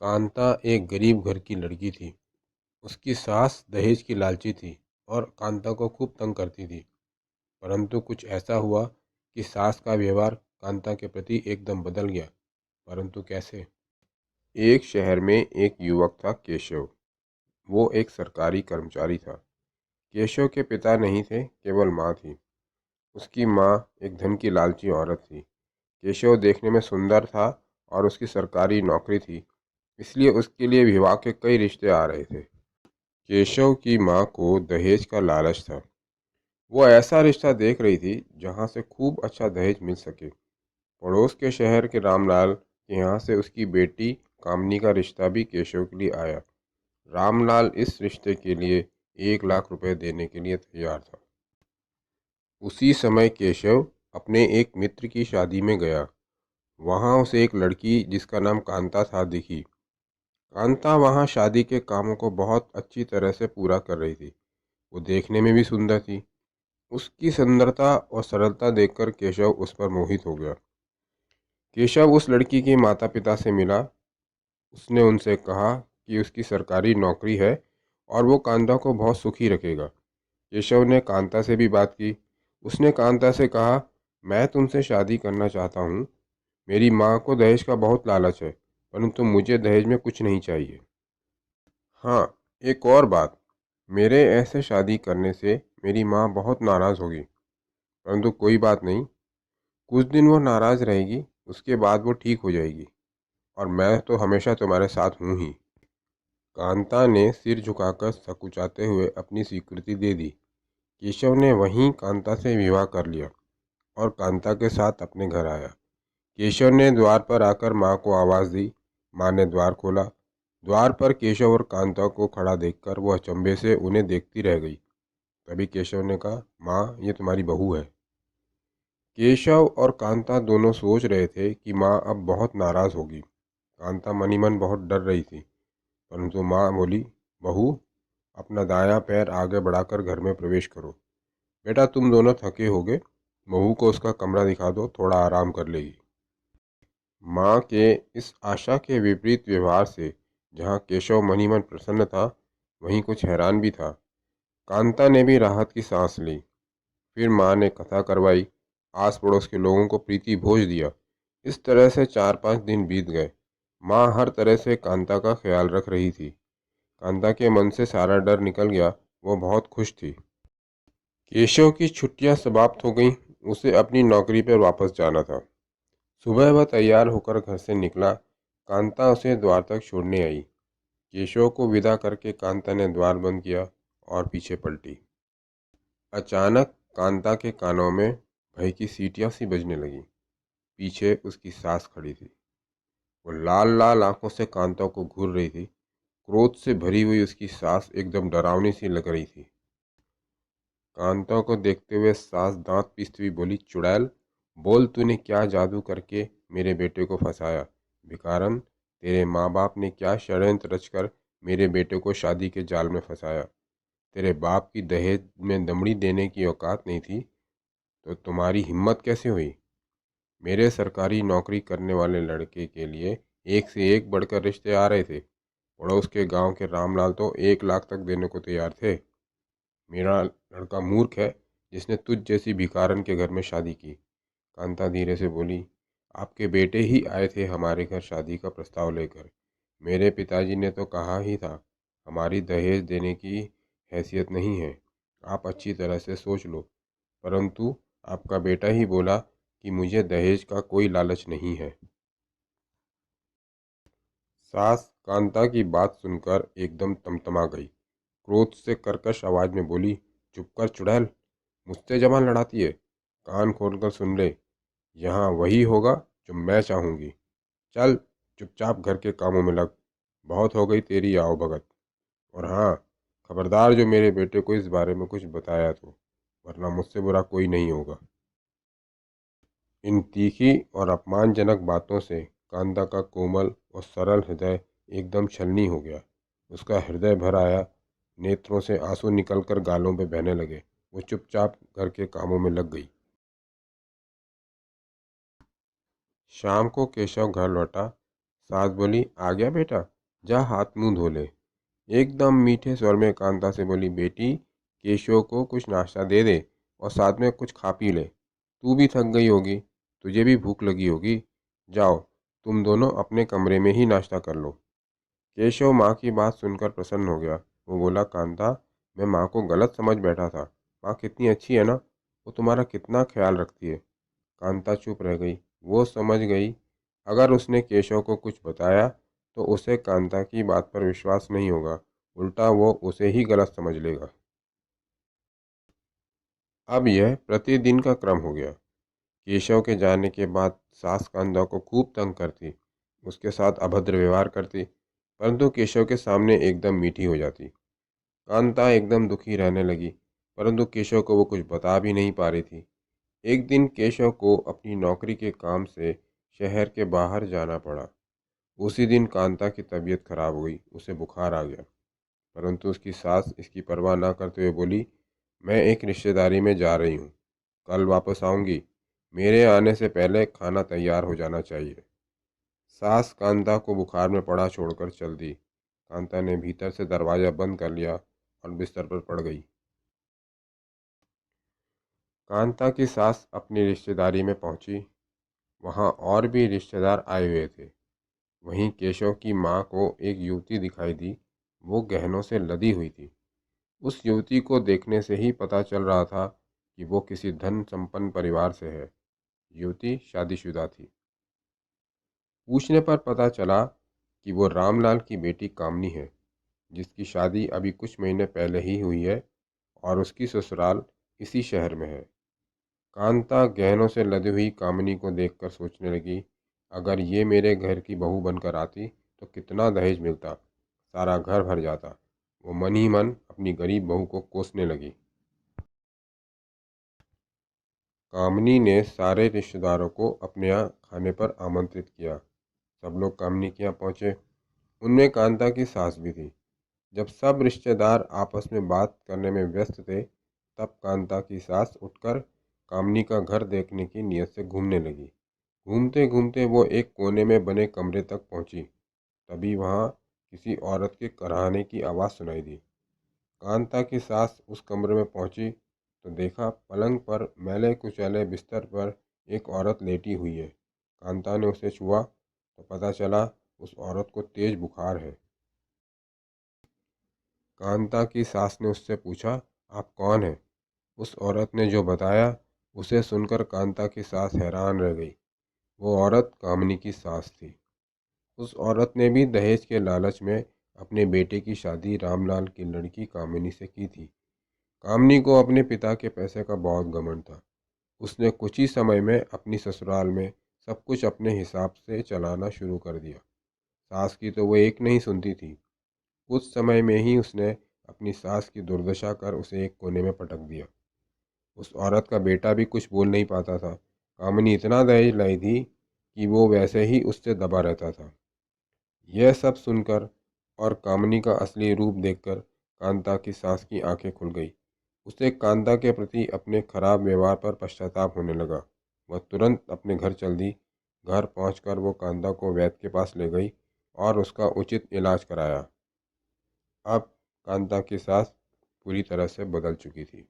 कांता एक गरीब घर की लड़की थी। उसकी सास दहेज की लालची थी और कांता को खूब तंग करती थी। परंतु कुछ ऐसा हुआ कि सास का व्यवहार कांता के प्रति एकदम बदल गया। परंतु कैसे? एक शहर में एक युवक था, केशव। वो एक सरकारी कर्मचारी था। केशव के पिता नहीं थे, केवल माँ थी। उसकी माँ एक धन की लालची औरत थी। केशव देखने में सुंदर था और उसकी सरकारी नौकरी थी, इसलिए उसके लिए विवाह के कई रिश्ते आ रहे थे। केशव की माँ को दहेज का लालच था। वो ऐसा रिश्ता देख रही थी जहाँ से खूब अच्छा दहेज मिल सके। पड़ोस के शहर के रामलाल के यहाँ से उसकी बेटी कामनी का रिश्ता भी केशव के लिए आया। रामलाल इस रिश्ते के लिए 1 लाख रुपए देने के लिए तैयार था। उसी समय केशव अपने एक मित्र की शादी में गया। वहाँ उसे एक लड़की जिसका नाम कांता था दिखी। कांता वहाँ शादी के कामों को बहुत अच्छी तरह से पूरा कर रही थी। वो देखने में भी सुंदर थी। उसकी सुंदरता और सरलता देखकर केशव उस पर मोहित हो गया। केशव उस लड़की के माता पिता से मिला। उसने उनसे कहा कि उसकी सरकारी नौकरी है और वो कांता को बहुत सुखी रखेगा। केशव ने कांता से भी बात की। उसने कांता से कहा, मैं तुमसे शादी करना चाहता हूँ। मेरी माँ को दहेज का बहुत लालच है, परंतु मुझे दहेज में कुछ नहीं चाहिए। हाँ, एक और बात, मेरे ऐसे शादी करने से मेरी माँ बहुत नाराज़ होगी। परंतु कोई बात नहीं, कुछ दिन वो नाराज़ रहेगी, उसके बाद वो ठीक हो जाएगी और मैं तो हमेशा तुम्हारे साथ हूँ ही। कांता ने सिर झुकाकर सकुचाते हुए अपनी स्वीकृति दे दी। केशव ने वहीं कांता से विवाह कर लिया और कांता के साथ अपने घर आया। केशव ने द्वार पर आकर माँ को आवाज़ दी। माँ ने द्वार खोला। द्वार पर केशव और कांता को खड़ा देखकर वो अचंभे से उन्हें देखती रह गई। तभी केशव ने कहा, माँ, ये तुम्हारी बहू है। केशव और कांता दोनों सोच रहे थे कि माँ अब बहुत नाराज़ होगी। कांता मनी मन बहुत डर रही थी, परंतु माँ बोली, बहू, अपना दायां पैर आगे बढ़ाकर घर में प्रवेश करो। बेटा, तुम दोनों थके होगे, बहू को उसका कमरा दिखा दो, थोड़ा आराम कर लेगी। माँ के इस आशा के विपरीत व्यवहार से जहाँ केशव मनी मन प्रसन्न था, वहीं कुछ हैरान भी था। कांता ने भी राहत की सांस ली। फिर माँ ने कथा करवाई। आस पड़ोस के लोगों को प्रीति भोज दिया। इस तरह से 4-5 दिन बीत गए। माँ हर तरह से कांता का ख्याल रख रही थी। कांता के मन से सारा डर निकल गया। वो बहुत खुश थी। केशव की छुट्टियां समाप्त हो गईं। उसे अपनी नौकरी पर वापस जाना था। सुबह वह तैयार होकर घर से निकला। कांता उसे द्वार तक छोड़ने आई। केशव को विदा करके कांता ने द्वार बंद किया और पीछे पलटी। अचानक कांता के कानों में भय की सीटियां सी बजने लगीं। पीछे उसकी सास खड़ी थी। वो लाल लाल आंखों से कांता को घूर रही थी। क्रोध से भरी हुई उसकी सास एकदम डरावनी सी लग रही थी। कांता को देखते हुए सास दांत पीसती हुई बोली, चुड़ैल, बोल, तूने क्या जादू करके मेरे बेटे को फंसाया? भिखारन, तेरे माँ बाप ने क्या षड्यंत्र रचकर मेरे बेटे को शादी के जाल में फंसाया? तेरे बाप की दहेज में दमड़ी देने की औकात नहीं थी तो तुम्हारी हिम्मत कैसे हुई? मेरे सरकारी नौकरी करने वाले लड़के के लिए एक से एक बढ़कर रिश्ते आ रहे थे। पड़ोस के गांव के रामलाल तो 1 लाख तक देने को तैयार थे। मेरा लड़का मूर्ख है जिसने तुझ जैसी भिखारन के घर में शादी की। कांता धीरे से बोली, आपके बेटे ही आए थे हमारे घर शादी का प्रस्ताव लेकर। मेरे पिताजी ने तो कहा ही था, हमारी दहेज देने की हैसियत नहीं है। आप अच्छी तरह से सोच लो। परंतु आपका बेटा ही बोला कि मुझे दहेज का कोई लालच नहीं है। सास कांता की बात सुनकर एकदम तमतमा गई। क्रोध से कर्कश आवाज में बोली, चुप कर चुड़ैल, मुझसे जबान लड़ाती है। कान खोलकर सुन ले, यहाँ वही होगा जो मैं चाहूँगी। चल, चुपचाप घर के कामों में लग। बहुत हो गई तेरी आओ भगत। और हाँ, खबरदार जो मेरे बेटे को इस बारे में कुछ बताया तो, वरना मुझसे बुरा कोई नहीं होगा। इन तीखी और अपमानजनक बातों से कांता का कोमल और सरल हृदय एकदम छलनी हो गया। उसका हृदय भर आया। नेत्रों से आंसू निकलकर गालों पे बहने लगे। वो चुपचाप घर के कामों में लग गई। शाम को केशव घर लौटा। सास बोली, आ गया बेटा, जा हाथ मुंह धो ले। एकदम मीठे स्वर में कांता से बोली, बेटी केशव को कुछ नाश्ता दे दे और साथ में कुछ खा पी ले। तू भी थक गई होगी, तुझे भी भूख लगी होगी। जाओ, तुम दोनों अपने कमरे में ही नाश्ता कर लो। केशव माँ की बात सुनकर प्रसन्न हो गया। वो बोला, कांता, मैं माँ को गलत समझ बैठा था। माँ कितनी अच्छी है ना, वो तुम्हारा कितना ख्याल रखती है। कांता चुप रह गई। वो समझ गई अगर उसने केशव को कुछ बताया तो उसे कांता की बात पर विश्वास नहीं होगा, उल्टा वो उसे ही गलत समझ लेगा। अब यह प्रतिदिन का क्रम हो गया। केशव के जाने के बाद सास कांता को खूब तंग करती, उसके साथ अभद्र व्यवहार करती, परंतु केशव के सामने एकदम मीठी हो जाती। कांता एकदम दुखी रहने लगी, परंतु केशव को वो कुछ बता भी नहीं पा रही थी। एक दिन केशव को अपनी नौकरी के काम से शहर के बाहर जाना पड़ा। उसी दिन कांता की तबीयत खराब हुई, उसे बुखार आ गया। परंतु उसकी सास इसकी परवाह न करते हुए बोली, मैं एक रिश्तेदारी में जा रही हूँ, कल वापस आऊँगी। मेरे आने से पहले खाना तैयार हो जाना चाहिए। सास कांता को बुखार में पड़ा छोड़कर चल दी। कांता ने भीतर से दरवाज़ा बंद कर लिया और बिस्तर पर पड़ गई। कांता की सास अपनी रिश्तेदारी में पहुंची। वहां और भी रिश्तेदार आए हुए थे। वहीं केशव की माँ को एक युवती दिखाई दी। वो गहनों से लदी हुई थी। उस युवती को देखने से ही पता चल रहा था कि वो किसी धन संपन्न परिवार से है। युवती शादीशुदा थी। पूछने पर पता चला कि वो रामलाल की बेटी कामनी है, जिसकी शादी अभी कुछ महीने पहले ही हुई है और उसकी ससुराल इसी शहर में है। कांता गहनों से लदी हुई कामनी को देखकर सोचने लगी, अगर ये मेरे घर की बहू बनकर आती तो कितना दहेज मिलता, सारा घर भर जाता। वो मन ही मन अपनी गरीब बहू को कोसने लगी। कामनी ने सारे रिश्तेदारों को अपने यहाँ खाने पर आमंत्रित किया। सब लोग कामनी के यहाँ पहुँचे। उनमें कांता की सास भी थी। जब सब रिश्तेदार आपस में बात करने में व्यस्त थे, तब कांता की सास उठकर कामनी का घर देखने की नीयत से घूमने लगी। घूमते घूमते वो एक कोने में बने कमरे तक पहुंची। तभी वहां किसी औरत के कराहने की आवाज़ सुनाई दी। कांता की सास उस कमरे में पहुंची तो देखा पलंग पर मैले कुचैले बिस्तर पर एक औरत लेटी हुई है। कांता ने उसे छुआ तो पता चला उस औरत को तेज बुखार है। कांता की सास ने उससे पूछा, आप कौन हैं? उस औरत ने जो बताया उसे सुनकर कांता की सास हैरान रह गई। वो औरत कामनी की सास थी। उस औरत ने भी दहेज के लालच में अपने बेटे की शादी रामलाल की लड़की कामिनी से की थी। कामनी को अपने पिता के पैसे का बहुत घमंड था। उसने कुछ ही समय में अपनी ससुराल में सब कुछ अपने हिसाब से चलाना शुरू कर दिया। सास की तो वो एक नहीं सुनती थी। कुछ समय में ही उसने अपनी सास की दुर्दशा कर उसे एक कोने में पटक दिया। उस औरत का बेटा भी कुछ बोल नहीं पाता था। कामिनी इतना दहेज लाई थी कि वो वैसे ही उससे दबा रहता था। यह सब सुनकर और कामिनी का असली रूप देखकर कांता की सास की आंखें खुल गई। उसे कांता के प्रति अपने खराब व्यवहार पर पश्चाताप होने लगा। वह तुरंत अपने घर चल दी। घर पहुंचकर वो कांता को वैद्य के पास ले गई और उसका उचित इलाज कराया। अब कांता की सास पूरी तरह से बदल चुकी थी।